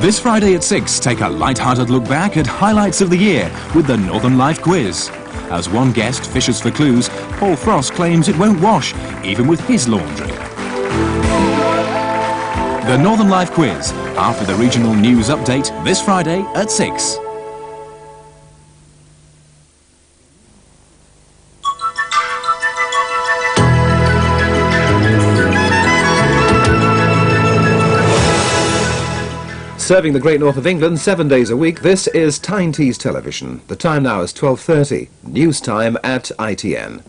This Friday at 6, take a light-hearted look back at highlights of the year with the Northern Life Quiz. As one guest fishes for clues, Paul Frost claims it won't wash, even with his laundry. The Northern Life Quiz, after the regional news update, this Friday at 6. Serving the great north of England 7 days a week, this is Tyne Tees Television. The time now is 12:30. News time at ITN.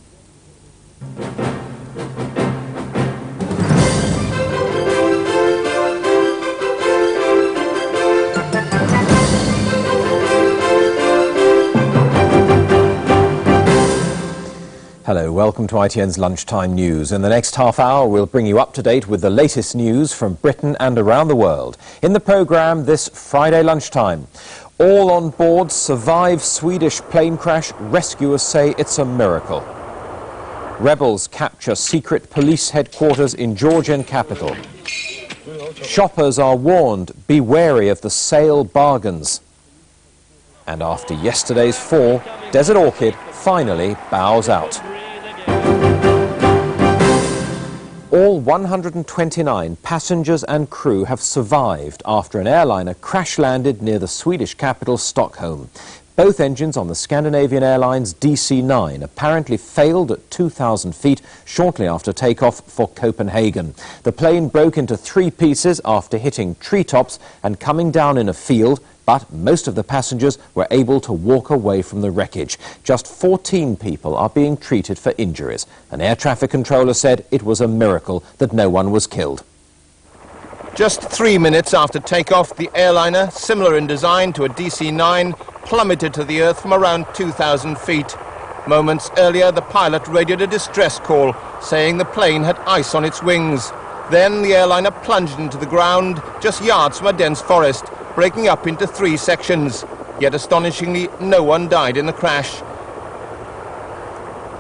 Hello, welcome to ITN's Lunchtime News. In the next half hour, we'll bring you up to date with the latest news from Britain and around the world. In the programme this Friday lunchtime, all on board survive Swedish plane crash. Rescuers say it's a miracle. Rebels capture secret police headquarters in Georgian capital. Shoppers are warned, be wary of the sale bargains. And after yesterday's fall, Desert Orchid finally bows out. All 129 passengers and crew have survived after an airliner crash-landed near the Swedish capital, Stockholm. Both engines on the Scandinavian Airlines DC-9 apparently failed at 2,000 feet shortly after takeoff for Copenhagen. The plane broke into 3 pieces after hitting treetops and coming down in a field, but most of the passengers were able to walk away from the wreckage. Just 14 people are being treated for injuries. An air traffic controller said it was a miracle that no one was killed. Just 3 minutes after takeoff, the airliner, similar in design to a DC-9, plummeted to the earth from around 2,000 feet. Moments earlier, the pilot radioed a distress call, saying the plane had ice on its wings. Then the airliner plunged into the ground just yards from a dense forest, breaking up into 3 sections. Yet astonishingly, no one died in the crash.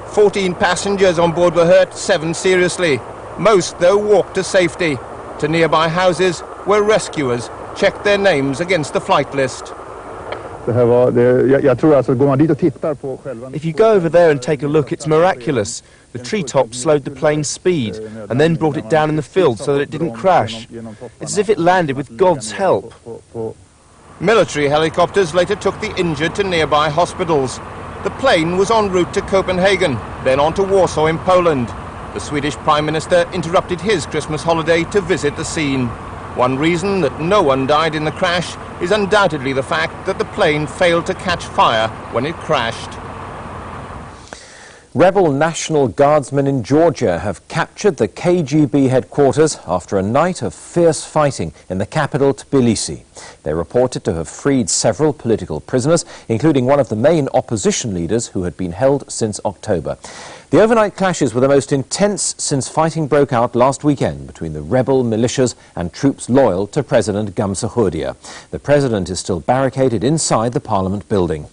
14 passengers on board were hurt, 7 seriously. Most, though, walked to safety, to nearby houses where rescuers checked their names against the flight list. If you go over there and take a look, it's miraculous. The treetops slowed the plane's speed and then brought it down in the field so that it didn't crash. It's as if it landed with God's help. Military helicopters later took the injured to nearby hospitals. The plane was en route to Copenhagen, then on to Warsaw in Poland. The Swedish Prime Minister interrupted his Christmas holiday to visit the scene. One reason that no one died in the crash is undoubtedly the fact that the plane failed to catch fire when it crashed. Rebel National Guardsmen in Georgia have captured the KGB headquarters after a night of fierce fighting in the capital, Tbilisi. They're reported to have freed several political prisoners, including one of the main opposition leaders who had been held since October. The overnight clashes were the most intense since fighting broke out last weekend between the rebel militias and troops loyal to President Gamsachurdia. The president is still barricaded inside the parliament building.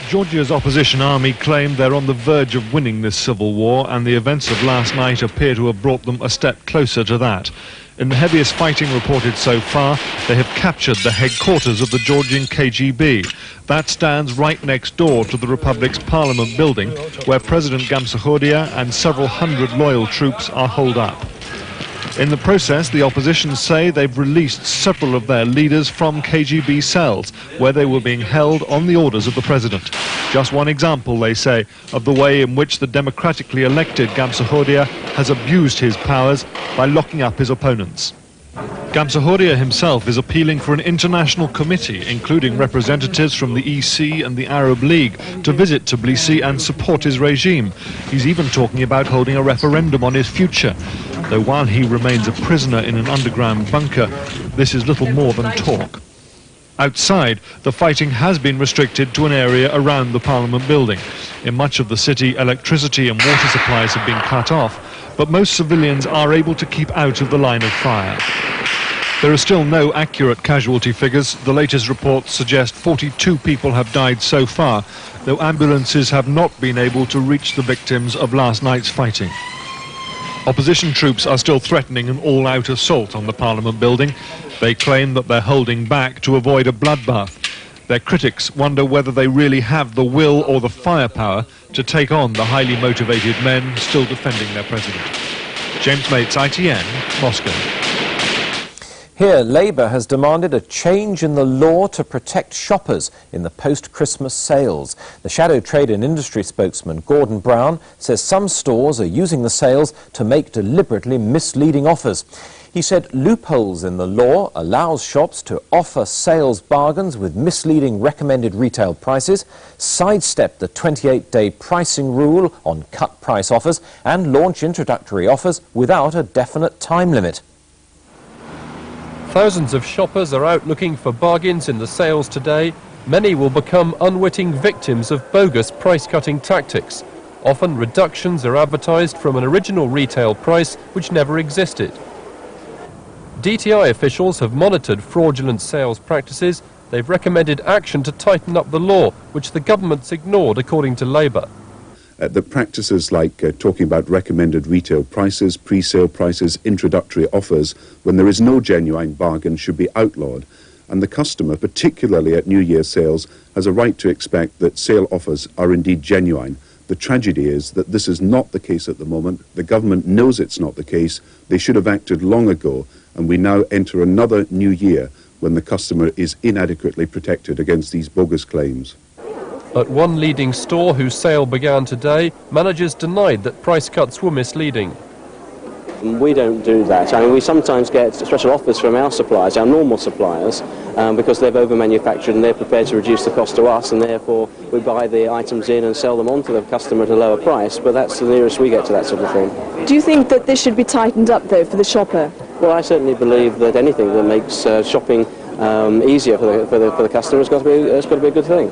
Georgia's opposition army claimed they're on the verge of winning this civil war, and the events of last night appear to have brought them a step closer to that. In the heaviest fighting reported so far, they have captured the headquarters of the Georgian KGB. That stands right next door to the Republic's Parliament building, where President Gamsachurdia and several hundred loyal troops are holed up. In the process, the opposition say they've released several of their leaders from KGB cells, where they were being held on the orders of the president. Just one example, they say, of the way in which the democratically elected Gamsachurdia has abused his powers by locking up his opponents. Gamsachurdia himself is appealing for an international committee, including representatives from the EC and the Arab League, to visit Tbilisi and support his regime. He's even talking about holding a referendum on his future. Though while he remains a prisoner in an underground bunker, this is little more than talk. Outside, the fighting has been restricted to an area around the Parliament building. In much of the city, electricity and water supplies have been cut off, but most civilians are able to keep out of the line of fire. There are still no accurate casualty figures. The latest reports suggest 42 people have died so far, though ambulances have not been able to reach the victims of last night's fighting. Opposition troops are still threatening an all-out assault on the Parliament building. They claim that they're holding back to avoid a bloodbath. Their critics wonder whether they really have the will or the firepower to take on the highly motivated men still defending their president. James Mates, ITN, Moscow. Here, Labour has demanded a change in the law to protect shoppers in the post-Christmas sales. The Shadow Trade and Industry spokesman, Gordon Brown, says some stores are using the sales to make deliberately misleading offers. He said loopholes in the law allows shops to offer sales bargains with misleading recommended retail prices, sidestep the 28-day pricing rule on cut price offers, and launch introductory offers without a definite time limit. Thousands of shoppers are out looking for bargains in the sales today. Many will become unwitting victims of bogus price-cutting tactics. Often reductions are advertised from an original retail price which never existed. DTI officials have monitored fraudulent sales practices. They've recommended action to tighten up the law, which the government's ignored, according to Labour. The practices like talking about recommended retail prices, pre-sale prices, introductory offers, when there is no genuine bargain, should be outlawed. And the customer, particularly at New Year sales, has a right to expect that sale offers are indeed genuine. The tragedy is that this is not the case at the moment. The government knows it's not the case. They should have acted long ago, and we now enter another new year when the customer is inadequately protected against these bogus claims. At one leading store whose sale began today, managers denied that price cuts were misleading. We don't do that. I mean, we sometimes get special offers from our suppliers, our normal suppliers, because they've over-manufactured and they're prepared to reduce the cost to us, and therefore we buy the items in and sell them on to the customer at a lower price, but that's the nearest we get to that sort of thing. Do you think that this should be tightened up, though, for the shopper? Well, I certainly believe that anything that makes shopping easier for the customer has got to be a good thing.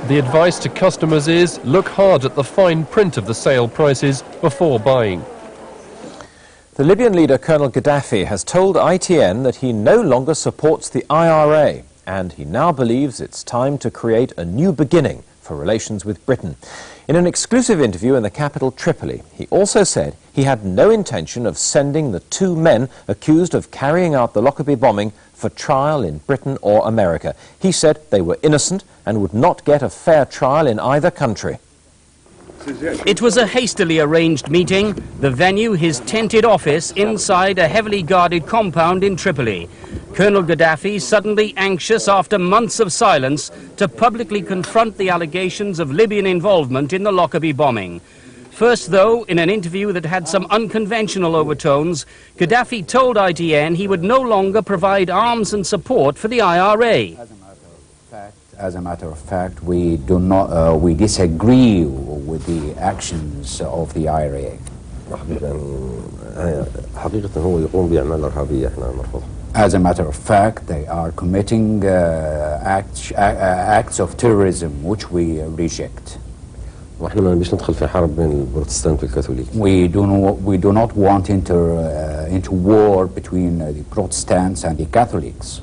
The advice to customers is look hard at the fine print of the sale prices before buying. The Libyan leader Colonel Gaddafi has told ITN that he no longer supports the IRA, and he now believes it's time to create a new beginning for relations with Britain. In an exclusive interview in the capital Tripoli, he also said he had no intention of sending the two men accused of carrying out the Lockerbie bombing for trial in Britain or America. He said they were innocent and would not get a fair trial in either country. It was a hastily arranged meeting, the venue his tented office inside a heavily guarded compound in Tripoli. Colonel Gaddafi suddenly anxious after months of silence to publicly confront the allegations of Libyan involvement in the Lockerbie bombing. First, though, in an interview that had some unconventional overtones, Gaddafi told ITN he would no longer provide arms and support for the IRA. As a matter of fact, we disagree with the actions of the IRA. As a matter of fact, they are committing acts of terrorism, which we reject. We do not want into war between the Protestants and the Catholics.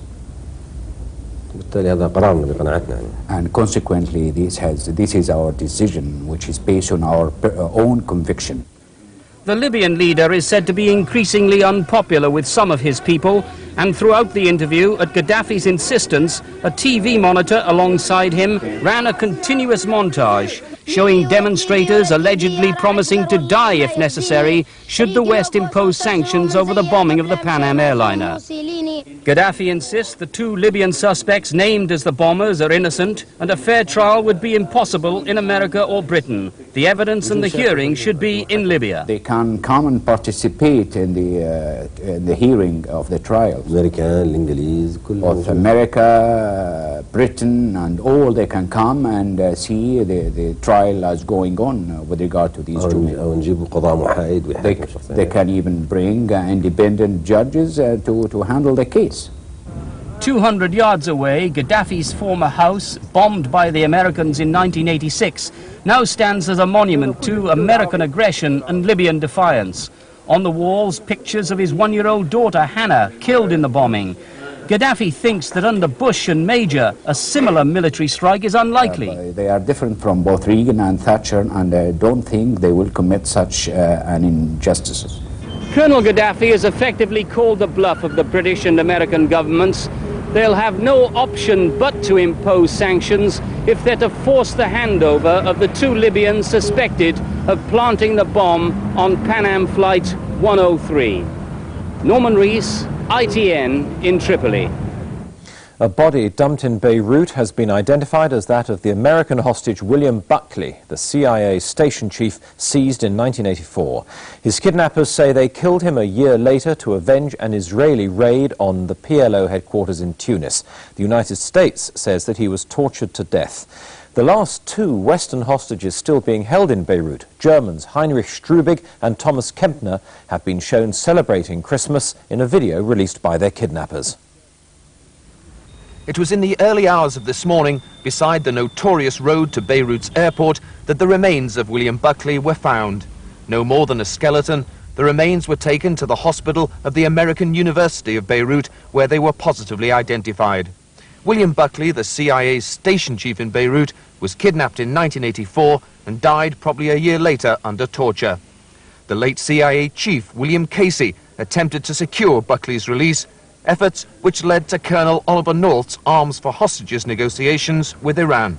And consequently, this is our decision, which is based on our own conviction. The Libyan leader is said to be increasingly unpopular with some of his people, and throughout the interview, at Gaddafi's insistence, a TV monitor alongside him ran a continuous montage showing demonstrators allegedly promising to die if necessary should the West impose sanctions over the bombing of the Pan Am airliner. Gaddafi insists the two Libyan suspects named as the bombers are innocent and a fair trial would be impossible in America or Britain. The evidence and the hearing should be in Libya. They can come and participate in the hearing of the trial. Of America, Britain, and all, they can come and see the trial as going on with regard to these two men. They can even bring independent judges to handle the case. 200 yards away, Gaddafi's former house, bombed by the Americans in 1986, now stands as a monument to American aggression and Libyan defiance. On the walls, pictures of his one-year-old daughter, Hannah, killed in the bombing. Gaddafi thinks that under Bush and Major, a similar military strike is unlikely. They are different from both Reagan and Thatcher, and I don't think they will commit such an injustice. Colonel Gaddafi has effectively called the bluff of the British and American governments. They'll have no option but to impose sanctions if they're to force the handover of the 2 Libyans suspected of planting the bomb on Pan Am Flight 103. Norman Rees, ITN in Tripoli. A body dumped in Beirut has been identified as that of the American hostage William Buckley, the CIA station chief seized in 1984. His kidnappers say they killed him a year later to avenge an Israeli raid on the PLO headquarters in Tunis. The United States says that he was tortured to death. The last 2 Western hostages still being held in Beirut, Germans Heinrich Strubig and Thomas Kempner, have been shown celebrating Christmas in a video released by their kidnappers. It was in the early hours of this morning, beside the notorious road to Beirut's airport, that the remains of William Buckley were found. No more than a skeleton, the remains were taken to the hospital of the American University of Beirut, where they were positively identified. William Buckley, the CIA's station chief in Beirut, was kidnapped in 1984 and died probably a year later under torture. The late CIA chief, William Casey, attempted to secure Buckley's release, efforts which led to Colonel Oliver North's arms for hostages negotiations with Iran.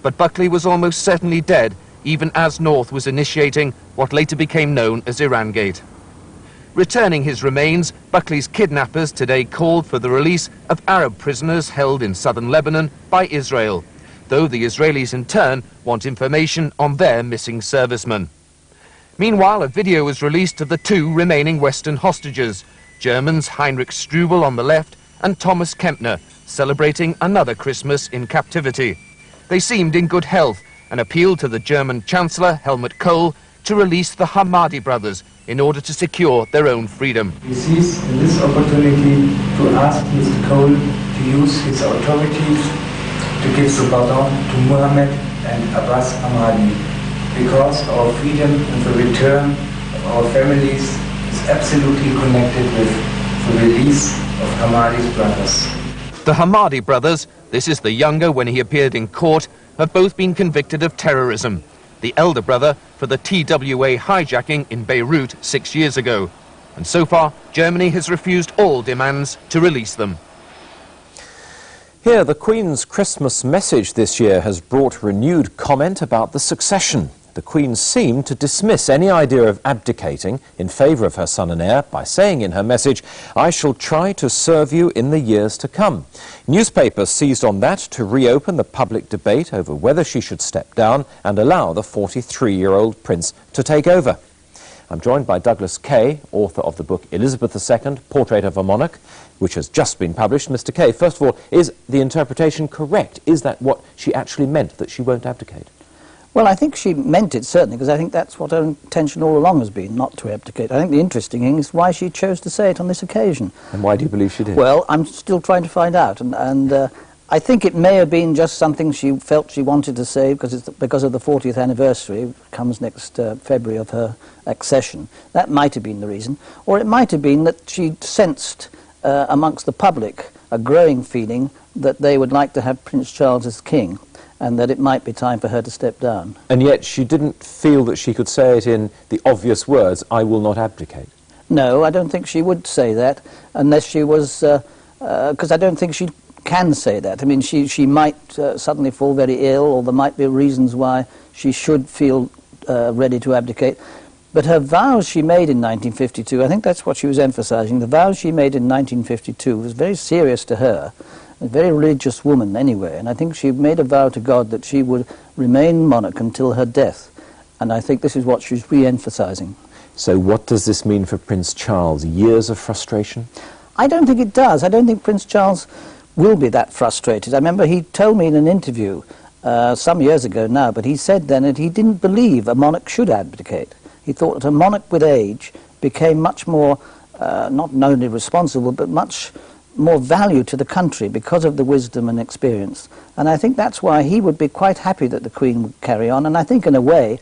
But Buckley was almost certainly dead, even as North was initiating what later became known as Irangate. Returning his remains, Buckley's kidnappers today called for the release of Arab prisoners held in southern Lebanon by Israel, though the Israelis in turn want information on their missing servicemen. Meanwhile, a video was released of the 2 remaining Western hostages, Germans Heinrich Strubel on the left and Thomas Kempner, celebrating another Christmas in captivity. They seemed in good health and appealed to the German Chancellor Helmut Kohl to release the Hamadi brothers in order to secure their own freedom. He sees in this opportunity to ask Mr. Kohl to use his authorities to give the baton to Mohammed and Abbas Hamadi, because our freedom and the return of our families is absolutely connected with the release of Hamadi's brothers. The Hamadi brothers, this is the younger when he appeared in court, have both been convicted of terrorism. The elder brother for the TWA hijacking in Beirut 6 years ago. And so far, Germany has refused all demands to release them. Here, the Queen's Christmas message this year has brought renewed comment about the succession. The Queen seemed to dismiss any idea of abdicating in favour of her son and heir by saying in her message, "I shall try to serve you in the years to come." Newspapers seized on that to reopen the public debate over whether she should step down and allow the 43-year-old prince to take over. I'm joined by Douglas Kay, author of the book Elizabeth II, Portrait of a Monarch, which has just been published. Mr. Kay, first of all, is the interpretation correct? Is that what she actually meant, that she won't abdicate? Well, I think she meant it, certainly, because I think that's what her intention all along has been, not to abdicate. I think the interesting thing is why she chose to say it on this occasion. And why do you believe she did? Well, I'm still trying to find out, and I think it may have been just something she felt she wanted to say because of the 40th anniversary, which comes next February, of her accession. That might have been the reason. Or it might have been that she sensed amongst the public a growing feeling that they would like to have Prince Charles as king, and that it might be time for her to step down. And yet she didn't feel that she could say it in the obvious words, "I will not abdicate." No, I don't think she would say that, unless she was, because I don't think she can say that. I mean, she might suddenly fall very ill, or there might be reasons why she should feel ready to abdicate. But her vows she made in 1952, I think that's what she was emphasizing, the vows she made in 1952 was very serious to her. A very religious woman anyway, and I think she made a vow to God that she would remain monarch until her death, and I think this is what she's re-emphasizing. So what does this mean for Prince Charles? Years of frustration? I don't think it does. I don't think Prince Charles will be that frustrated. I remember he told me in an interview some years ago now, but he said then that he didn't believe a monarch should abdicate. He thought that a monarch with age became much more, not only responsible, but much more value to the country because of the wisdom and experience. And I think that's why he would be quite happy that the Queen would carry on. And I think in a way,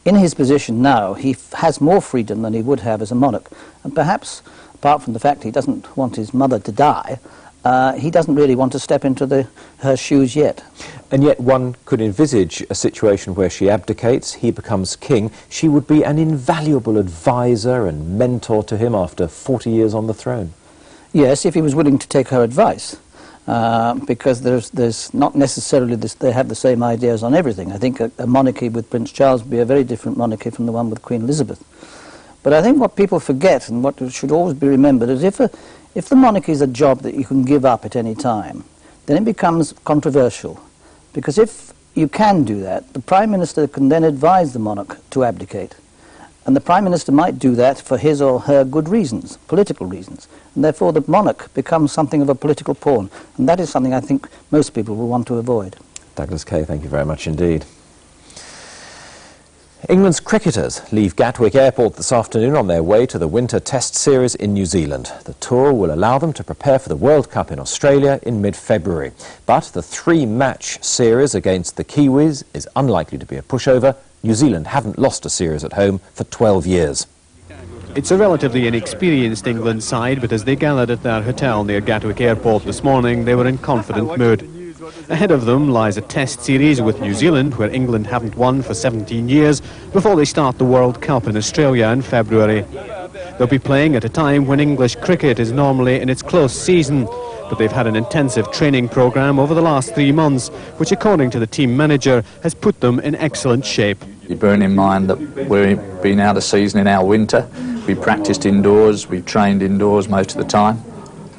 in his position now, he has more freedom than he would have as a monarch. And perhaps, apart from the fact he doesn't want his mother to die, he doesn't really want to step into her shoes yet. And yet one could envisage a situation where she abdicates, he becomes king. She would be an invaluable advisor and mentor to him after 40 years on the throne. Yes, if he was willing to take her advice, because there's not necessarily they have the same ideas on everything. I think a monarchy with Prince Charles would be a very different monarchy from the one with Queen Elizabeth. But I think what people forget, and what should always be remembered, is if the monarchy is a job that you can give up at any time, then it becomes controversial. Because if you can do that, the Prime Minister can then advise the monarch to abdicate. And the Prime Minister might do that for his or her good reasons, political reasons. And therefore the monarch becomes something of a political pawn. And that is something I think most people will want to avoid. Douglas Kay, thank you very much indeed. England's cricketers leave Gatwick Airport this afternoon on their way to the Winter Test Series in New Zealand. The tour will allow them to prepare for the World Cup in Australia in mid-February. But the 3-match series against the Kiwis is unlikely to be a pushover. New Zealand haven't lost a series at home for 12 years. It's a relatively inexperienced England side, but as they gathered at their hotel near Gatwick Airport this morning, they were in confident mood. Ahead of them lies a test series with New Zealand, where England haven't won for 17 years, before they start the World Cup in Australia in February. They'll be playing at a time when English cricket is normally in its close season, but they've had an intensive training programme over the last 3 months, which, according to the team manager, has put them in excellent shape. You bear in mind that we've been out of season in our winter. We practiced indoors, we trained indoors most of the time,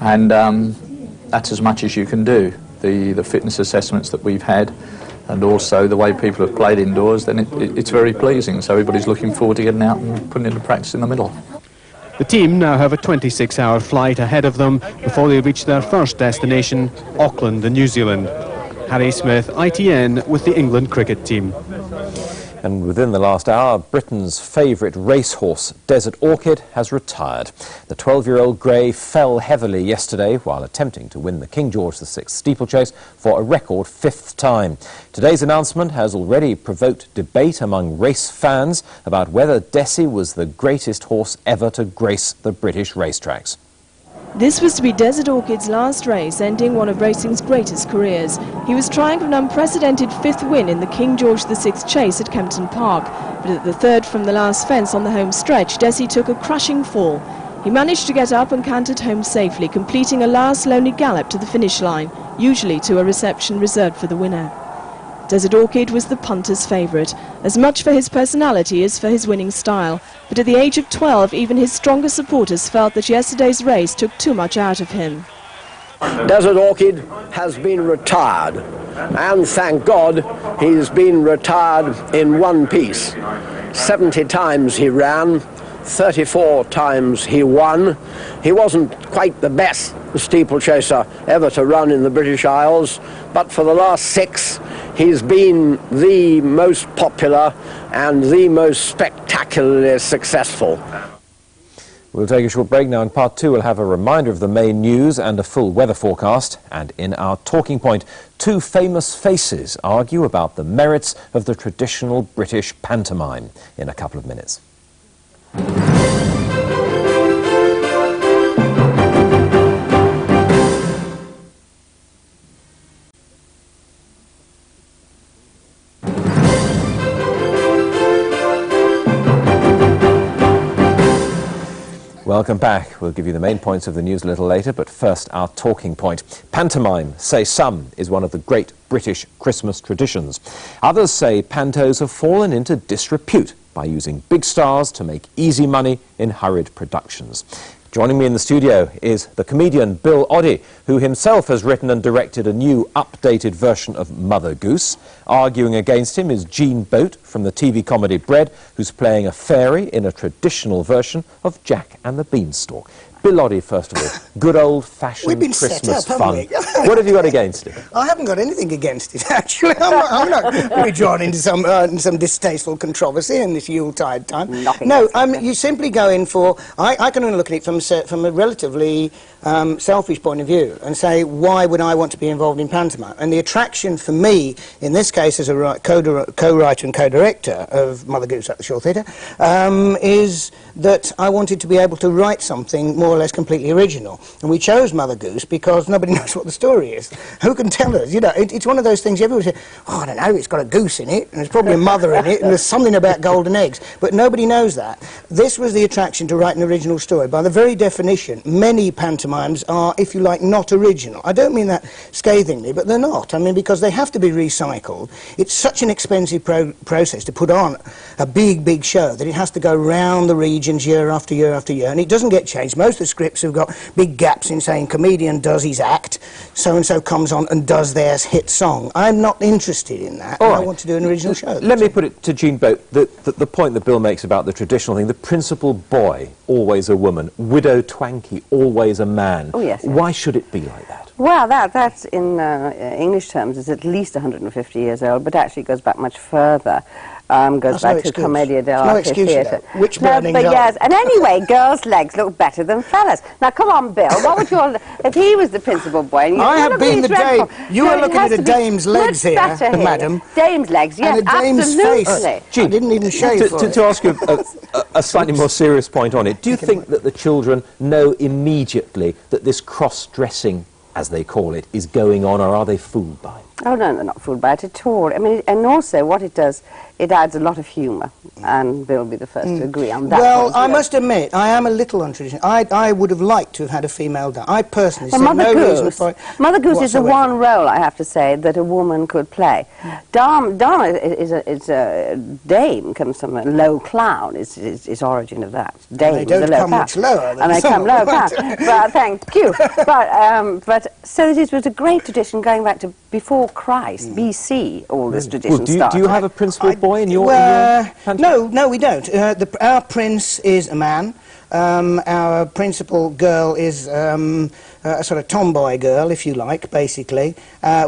and that's as much as you can do. The fitness assessments that we've had, and also the way people have played indoors, then it's very pleasing. So everybody's looking forward to getting out and putting into practice in the middle. The team now have a 26-hour flight ahead of them before they reach their first destination, Auckland in New Zealand. Harry Smith, ITN, with the England cricket team. And within the last hour, Britain's favourite racehorse, Desert Orchid, has retired. The 12-year-old grey fell heavily yesterday while attempting to win the King George VI steeplechase for a record 5th time. Today's announcement has already provoked debate among race fans about whether Dessie was the greatest horse ever to grace the British racetracks. This was to be Desert Orchid's last race, ending one of racing's greatest careers. He was trying for an unprecedented 5th win in the King George VI chase at Kempton Park, but at the 3rd from the last fence on the home stretch, Dessie took a crushing fall. He managed to get up and cantered home safely, completing a last lonely gallop to the finish line, usually to a reception reserved for the winner. Desert Orchid was the punter's favourite, as much for his personality as for his winning style. But at the age of 12, even his strongest supporters felt that yesterday's race took too much out of him. Desert Orchid has been retired, and thank God he's been retired in one piece. 70 times he ran, 34 times he won. He wasn't quite the best steeplechaser ever to run in the British Isles, but for the last 6, he's been the most popular and the most spectacularly successful. We'll take a short break now. In part 2, we'll have a reminder of the main news and a full weather forecast. And in our talking point, 2 famous faces argue about the merits of the traditional British pantomime in a couple of minutes. Welcome back. We'll give you the main points of the news a little later, but first our talking point. Pantomime, say some, is one of the great British Christmas traditions. Others say pantos have fallen into disrepute by using big stars to make easy money in hurried productions. Joining me in the studio is the comedian Bill Oddie, who himself has written and directed a new, updated version of Mother Goose. Arguing against him is Jean Boat from the TV comedy Bread, who's playing a fairy in a traditional version of Jack and the Beanstalk. Bill Oddie, first of all, good old-fashioned Christmas fun. What have you got against it? I haven't got anything against it, actually. I'm not going to be drawn into some distasteful controversy in this Yuletide time. Nothing. No, you simply go in for... I can only look at it from from a relatively selfish point of view and say, why would I want to be involved in pantomime? And the attraction for me, in this case as a co-writer and co-director of Mother Goose at the Shaw Theatre, is that I wanted to be able to write something more or less completely original. And we chose Mother Goose because nobody knows what the story is. Who can tell us? You know, it's one of those things everybody says, oh, I don't know, it's got a goose in it, and there's probably a mother in it, and there's something about golden eggs. But nobody knows that. This was the attraction to write an original story. By the very definition, many pantomimes are, if you like, not original. I don't mean that scathingly, but they're not. I mean, because they have to be recycled. It's such an expensive process to put on a big, big show that it has to go round the regions year after year after year, and it doesn't get changed. Most of the scripts have got big gaps in saying comedian does his act, so-and-so comes on and does their hit song. I'm not interested in that. I want to do an original show. Let me put it to Jean Boat, the point that Bill makes about the traditional thing, the principal boy, always a woman, widow Twankey, always a man. Oh, yes. Why should it be like that? Well, that's in English terms is at least 150 years old, but actually goes back much further. Goes back to Commedia dell'arte theatre. Which burning but yes, and anyway, girls' legs look better than fellas. Now, come on, Bill, what would your... If he was the principal boy... And I have been the dame. You are looking at a dame's legs here, madam. Dame's legs, yes, and a dame's absolutely. Face. I didn't even shave for it. To ask you a slightly more serious point on it, do you think that the children know immediately that this cross-dressing, as they call it, is going on, or are they fooled by it? Oh, no, they're not fooled by it at all. I mean, and also what it does, it adds a lot of humour, and Bill will be the first to agree on that. Well, I must admit, I am a little untraditional. I would have liked to have had a female dame. I personally see no reason for it. Mother Goose is the one role, I have to say, that a woman could play. Dama is a dame, comes from a low clown, is origin of that. Dame, they don't come much lower than and they come low clown. But thank you. But so it was a great tradition going back to before Christ, BC, all this tradition started. Do you have a principal boy in your No, we don't. Our prince is a man. Our principal girl is a sort of tomboy girl, if you like, basically.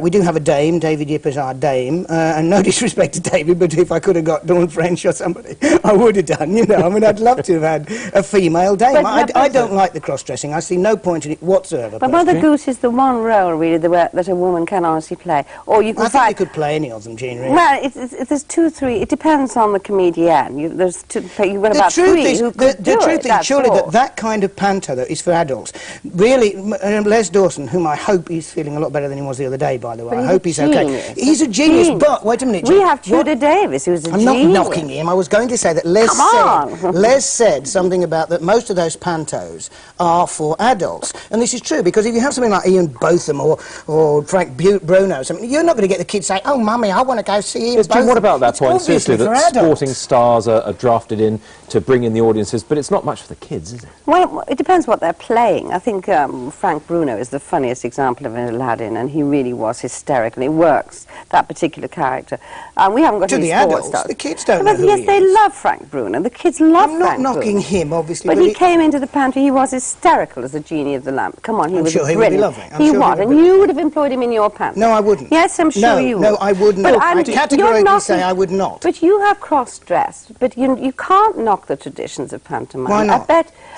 We do have a dame. David Yip is our dame. And no disrespect to David, but if I could have got Dawn French or somebody, I would have done, you know. I mean, I'd love to have had a female dame. I don't like the cross-dressing. I see no point in it whatsoever. But Mother Goose is the one role, really, that a woman can honestly play. Or you can I think you could play any of them, Jean, really. Well, there's 2, 3. It depends on the comedian. You've got about 3 who could do it. The truth is, surely that kind of panto that is for adults, really, Les Dawson, whom I hope he's feeling a lot better than he was the other day, by the way. I hope he's okay. He's a genius, but wait a minute. We have Tudor Davis, who's a genius. I'm not knocking him. I was going to say that Les said something about that most of those pantos are for adults. And this is true, because if you have something like Ian Botham or Frank Bruno, something, you're not going to get the kids saying, oh, mummy, I want to go see Ian Botham. What about that point, seriously, that sporting stars are drafted in to bring in the audiences, but it's not much for the kids, is it? Well, it depends what they're playing. I think Frank Bruno is the funniest example of an Aladdin, and he really was hysterical. It works, that particular character. We haven't got any sports stars. The kids don't know who Yes, they love Frank Bruno. The kids love Frank Bruno. I'm not knocking him, obviously. But he came into the panto, he was hysterical as the genie of the lamp. Come on, he was brilliant. He would be lovely. He was, and you would have employed him in your panto. No, I wouldn't. Yes, I'm sure you would. No, I wouldn't. I categorically say I would not. But you have cross-dressed, but you can't knock the traditions of pantomime. Why not?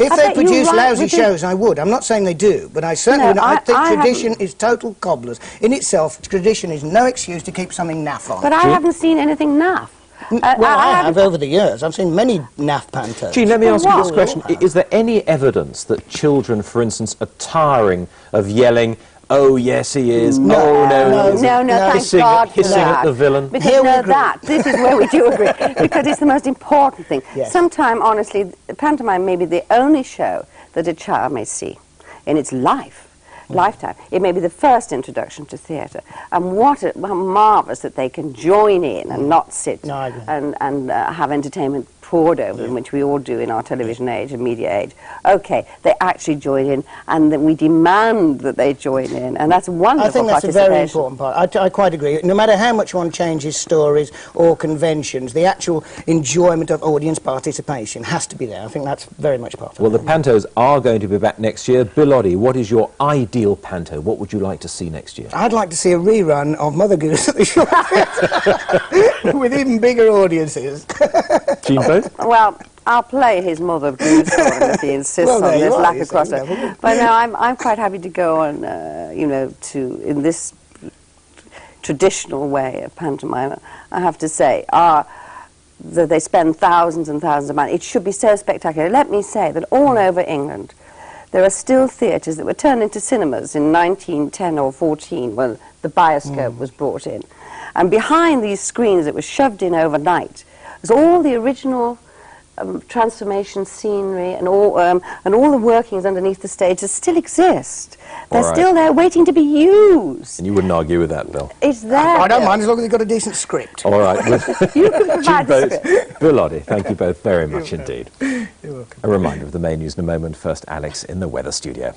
If they produce lousy shows, I would. I'm not saying they do, but I certainly would. I think tradition is total cobblers. In itself, tradition is no excuse to keep something naff on. But I haven't seen anything naff. Well, I have over the years. I've seen many naff pantos. Jean, let me ask you this question. Is there any evidence that children, for instance, are tiring of yelling, oh, yes, he is, no, oh, no, thank God for hissing that. at the villain? Because this is where we do agree, because it's the most important thing. Yes. Sometime, honestly, pantomime may be the only show that a child may see in its lifetime. It may be the first introduction to theatre, and how marvellous that they can join in and not sit and have entertainment poured over them, which we all do in our television age and media age. Okay, they actually join in, and then we demand that they join in, and that's wonderful. I think that's a very important part. I quite agree. No matter how much one changes stories or conventions, the actual enjoyment of audience participation has to be there. I think that's very much part of it. Well, the pantos are going to be back next year. Bill Oddie, what is your ideal panto? What would you like to see next year? I'd like to see a rerun of Mother Goose at the Shaw Theatre with even bigger audiences. Jean Boat? Well, I'll play his Mother Goose for him if he insists on this lack of crossover. But no, I'm quite happy to go on, you know, in this traditional way of pantomime, I have to say, that they spend thousands and thousands of money. It should be so spectacular. Let me say that all over England, there are still theatres that were turned into cinemas in 1910 or 14 when the bioscope was brought in. And behind these screens that were shoved in overnight was all the original transformation scenery and all the workings underneath the stage that still exist. They're still there waiting to be used. And you wouldn't argue with that, Bill? It's there. I don't mind as long as they've got a decent script. All right. You can provide the script. Bill Oddie, thank you both very much indeed. You're welcome. A reminder of the main news in a moment. First, Alex in the weather studio.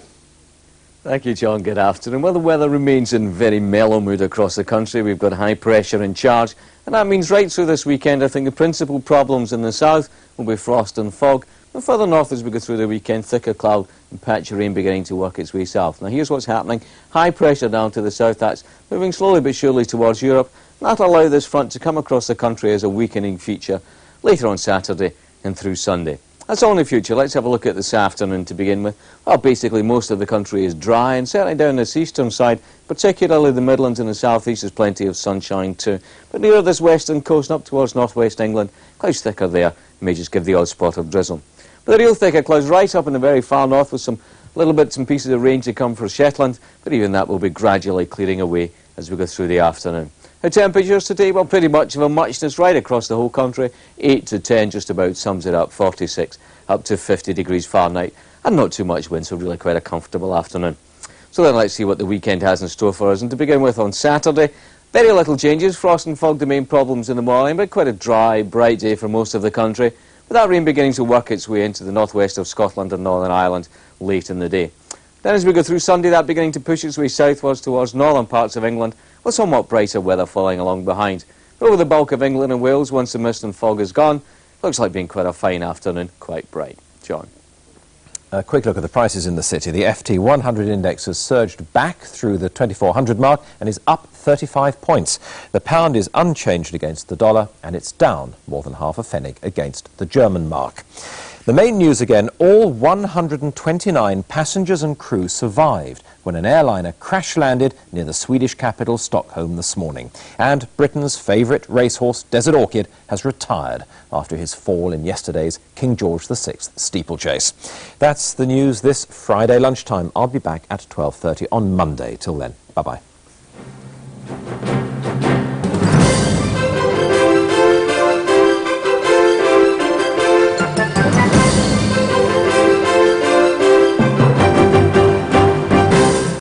Thank you, John. Good afternoon. Well, the weather remains in very mellow mood across the country. We've got high pressure in charge, and that means right through this weekend, I think the principal problems in the south will be frost and fog. And further north as we go through the weekend, thicker cloud and patch of rain beginning to work its way south. Now, here's what's happening. High pressure down to the south. That's moving slowly but surely towards Europe. That'll allow this front to come across the country as a weakening feature later on Saturday and through Sunday. That's all in the future. Let's have a look at this afternoon to begin with. Well, basically most of the country is dry, and certainly down this eastern side, particularly the Midlands and the southeast, there's plenty of sunshine too. But near this western coast and up towards northwest England, clouds thicker there, may just give the odd spot of drizzle. But the real thicker clouds right up in the very far north with some little bits and pieces of rain to come for Shetland, but even that will be gradually clearing away as we go through the afternoon. The temperatures today, well, pretty much of a muchness right across the whole country. 8 to 10 just about sums it up, 46 up to 50 degrees Fahrenheit, and not too much wind, so really quite a comfortable afternoon. So then let's see what the weekend has in store for us. And to begin with, on Saturday, very little changes. Frost and fog the main problems in the morning, but quite a dry, bright day for most of the country, with that rain beginning to work its way into the northwest of Scotland and Northern Ireland late in the day. Then as we go through Sunday, that beginning to push its way southwards towards northern parts of England, with somewhat brighter weather following along behind. But over the bulk of England and Wales, once the mist and fog is gone, looks like being quite a fine afternoon, quite bright. John. A quick look at the prices in the city. The FT 100 index has surged back through the 2400 mark and is up 35 points. The pound is unchanged against the dollar, and it's down more than half a pfennig against the German mark. The main news again, all 129 passengers and crew survived when an airliner crash-landed near the Swedish capital Stockholm this morning. And Britain's favourite racehorse, Desert Orchid, has retired after his fall in yesterday's King George VI steeplechase. That's the news this Friday lunchtime. I'll be back at 12:30 on Monday. Till then, bye-bye.